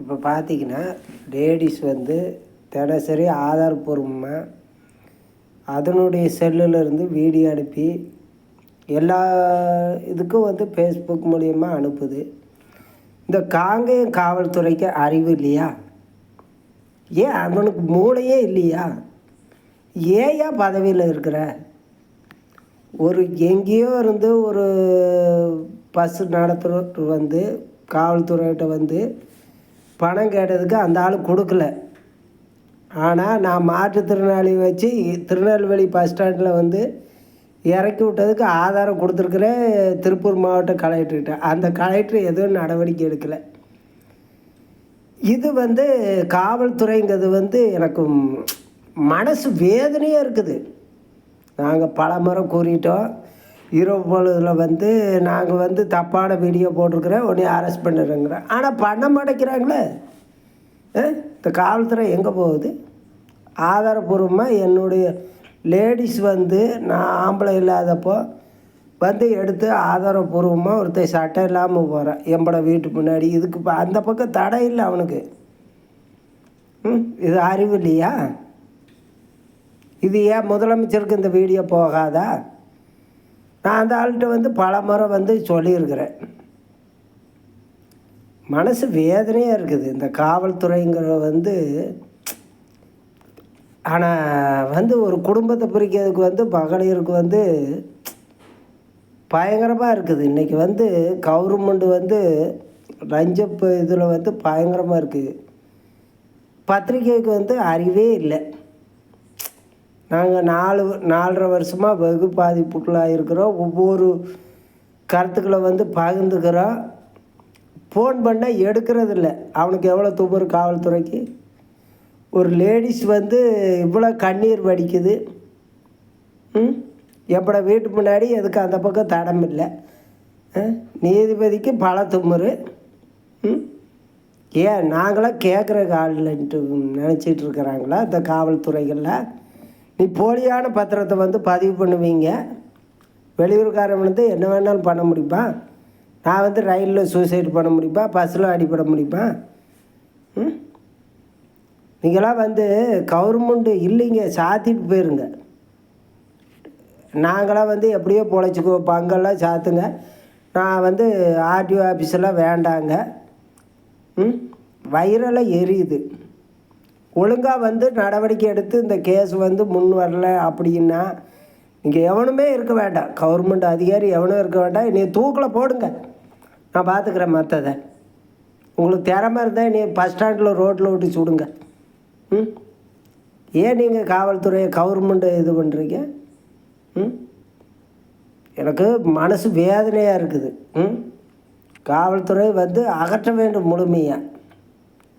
இப்போ பார்த்தீங்கன்னா லேடிஸ் வந்து தினசரி ஆதாரப்பூர்வமாக அதனுடைய செல்லுலேருந்து வீடியோ அனுப்பி எல்லா இதுக்கும் வந்து ஃபேஸ்புக் மூலிமா அனுப்புது. இந்த காங்கேயம் காவல்துறைக்கு அறிவு இல்லையா? ஏன் அவனுக்கு மூளையே இல்லையா? ஏயா பதவியில் இருக்கிற? ஒரு எங்கேயோ இருந்து ஒரு பஸ் நடத்துகிற வந்து காவல்துறையிட்ட வந்து பணம் கேட்டதுக்கு அந்த ஆள் கொடுக்கல. ஆனால் நான் மாற்றுத்திறனாளி வச்சு திருநெல்வேலி பஸ் ஸ்டாண்டில் வந்து இறக்கி விட்டதுக்கு ஆதாரம் கொடுத்துருக்குறேன் திருப்பூர் மாவட்ட கலெக்டர்கிட்ட. அந்த கலெக்டர் எதுவும் நடவடிக்கை எடுக்கலை. இது வந்து காவல்துறைங்கிறது வந்து எனக்கு மனசு வேதனையாக இருக்குது. நாங்கள் பல முறை கூறிட்டோம். இரவு பொழுதில் வந்து நாங்கள் வந்து தப்பான வீடியோ போட்டிருக்கிறேன், உடனே அரெஸ்ட் பண்ணிடுறேங்கிறேன். ஆனால் பண்ண மாட்டேங்கிறாங்களே. இந்த காவல்துறை எங்கே போகுது? ஆதாரபூர்வமாக என்னுடைய லேடிஸ் வந்து நான் ஆம்பளை இல்லாதப்போ வந்து எடுத்து ஆதாரபூர்வமாக ஒருத்தர் சட்டை இல்லாமல் போகிறேன் எம்பட வீட்டு முன்னாடி. இதுக்கு அந்த பக்கம் தடை இல்லை அவனுக்கு. இது அறிவு இல்லையா? இது ஏன் முதலமைச்சருக்கு இந்த வீடியோ போகாதா? நான் அந்த ஆள்கிட்ட வந்து பல முறை வந்து சொல்லியிருக்கிறேன். மனசு வேதனையாக இருக்குது இந்த காவல்துறைங்கிற வந்து. ஆனால் வந்து ஒரு குடும்பத்தை பிரிக்கிறதுக்கு வந்து மகளிருக்கு வந்து பயங்கரமாக இருக்குது. இன்றைக்கி வந்து கவர்மெண்ட் வந்து லஞ்சப்பு இதில் வந்து பயங்கரமாக இருக்குது. பத்திரிக்கைக்கு வந்து அறிவே இல்லை. நாங்கள் 4.5 வருஷமாக வெகு பாதிப்புக்குள்ளாக இருக்கிறோம். ஒவ்வொரு கருத்துக்களை வந்து பகிர்ந்துக்கிறோம். ஃபோன் பண்ணால் எடுக்கிறதில்ல. அவனுக்கு எவ்வளோ துபுறு காவல்துறைக்கு. ஒரு லேடிஸ் வந்து இவ்வளோ கண்ணீர் வடிக்குது. எப்பட வீட்டு முன்னாடி எதுக்கு அந்த பக்கம் தடம் இல்லை? நீதிபதிக்கு பல துமுறு. ஏன் நாங்களாம் கேட்குற ஆள்ன்ட்டு நினச்சிட்டு இருக்கிறாங்களா இந்த காவல்துறைகளில்? நீ போலியான பத்திரத்தை வந்து பதிவு பண்ணுவீங்க. வெளியூர்காரன் வந்து என்ன வேணாலும் பண்ண முடியுமா? நான் வந்து ரயிலில் சூசைட் பண்ண முடியுமா? பஸ்ஸில் அடிப்பட முடியுமா? நீங்களாம் வந்து கவர்மெண்ட்டு இல்லைங்க, சாத்திட்டு போயிருங்க. நாங்களாம் வந்து எப்படியோ பொழைச்சிக்குவோம். பங்கெல்லாம் சாத்துங்க. நான் வந்து ஆர்டிஓ ஆஃபீஸெல்லாம் வேண்டாங்க. வயிறெல்லாம் எரியுது. ஒழுங்காக வந்து நடவடிக்கை எடுத்து இந்த கேஸ் வந்து முன் வரல அப்படின்னா இங்கே எவனுமே இருக்க வேண்டாம். கவர்மெண்ட் அதிகாரி எவனும் இருக்க வேண்டாம். நீ தூக்கில் போடுங்க, நான் பார்த்துக்கிறேன் மற்றதை. உங்களுக்கு திறமை இருந்தால் நீ பஸ் ஸ்டாண்டில் ரோட்டில் விட்டு சுடுங்க. ஏன் நீங்கள் காவல்துறையை கவர்மெண்ட்டை இது பண்ணுறீங்க? எனக்கு மனசு வேதனையாக இருக்குது. காவல்துறை வந்து அகற்ற வேண்டும் முழுமையாக.